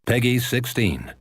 Peggy 16.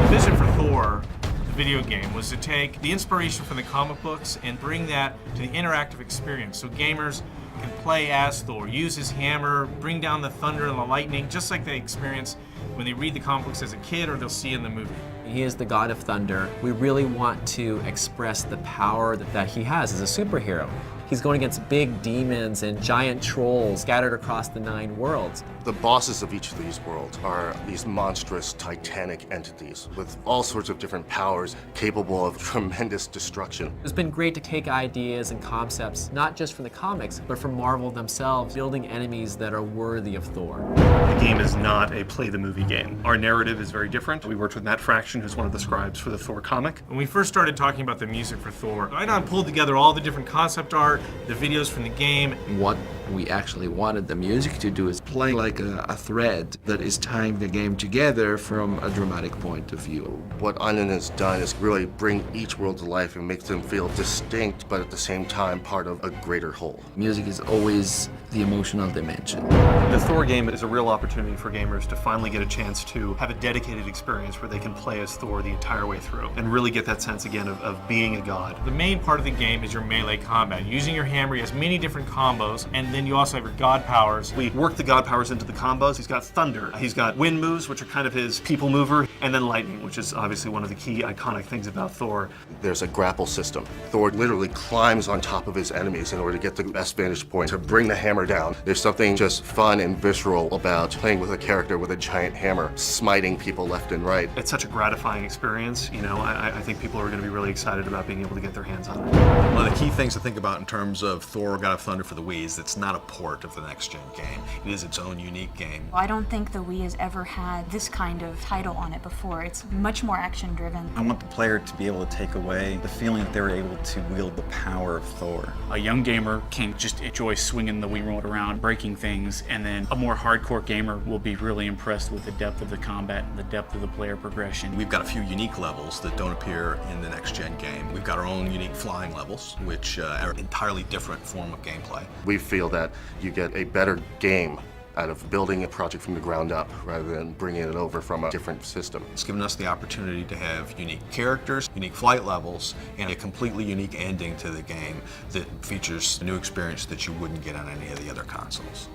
Vision for Thor, the video game, was to take the inspiration from the comic books and bring that to the interactive experience. So gamers can play as Thor, use his hammer, bring down the thunder and the lightning, just like they experience when they read the comic books as a kid or they'll see in the movie. He is the god of thunder. We really want to express the power that he has as a superhero. He's going against big demons and giant trolls scattered across the 9 worlds. The bosses of each of these worlds are these monstrous, titanic entities with all sorts of different powers capable of tremendous destruction. It's been great to take ideas and concepts, not just from the comics, but from Marvel themselves, building enemies that are worthy of Thor. The game is not a play the movie game. Our narrative is very different. We worked with Matt Fraction, who's one of the scribes for the Thor comic. When we first started talking about the music for Thor, Idon pulled together all the different concept art, the videos from the game. What we actually wanted the music to do is play like a thread that is tying the game together from a dramatic point of view. What Idon has done is really bring each world to life and make them feel distinct, but at the same time part of a greater whole. Music is always the emotional dimension. The Thor game is a real opportunity for gamers to finally get a chance to have a dedicated experience where they can play as Thor the entire way through and really get that sense again of being a god. The main part of the game is your melee combat. Using your hammer, he has many different combos, and then you also have your god powers. We work the god powers into the combos. He's got thunder, he's got wind moves, which are kind of his people mover, and then lightning, which is obviously one of the key iconic things about Thor. There's a grapple system. Thor literally climbs on top of his enemies in order to get the best vantage point to bring the hammer down. There's something just fun and visceral about playing with a character with a giant hammer, smiting people left and right. It's such a gratifying experience. You know, I think people are going to be really excited about being able to get their hands on it. One of the key things to think about in terms of Thor God of Thunder for the Wii is it's not a port of the next-gen game. It is its own unique game. I don't think the Wii has ever had this kind of title on it before. It's much more action-driven. I want the player to be able to take away the feeling that they were able to wield the power of Thor. A young gamer can just enjoy swinging the Wii remote around, breaking things, and then a more hardcore gamer will be really impressed with the depth of the combat and the depth of the player progression. We've got a few unique levels that don't appear in the next-gen game. We've got our own unique flying levels, which are an entirely different form of gameplay. We feel that you get a better game out of building a project from the ground up rather than bringing it over from a different system. It's given us the opportunity to have unique characters, unique flight levels, and a completely unique ending to the game that features a new experience that you wouldn't get on any of the other consoles.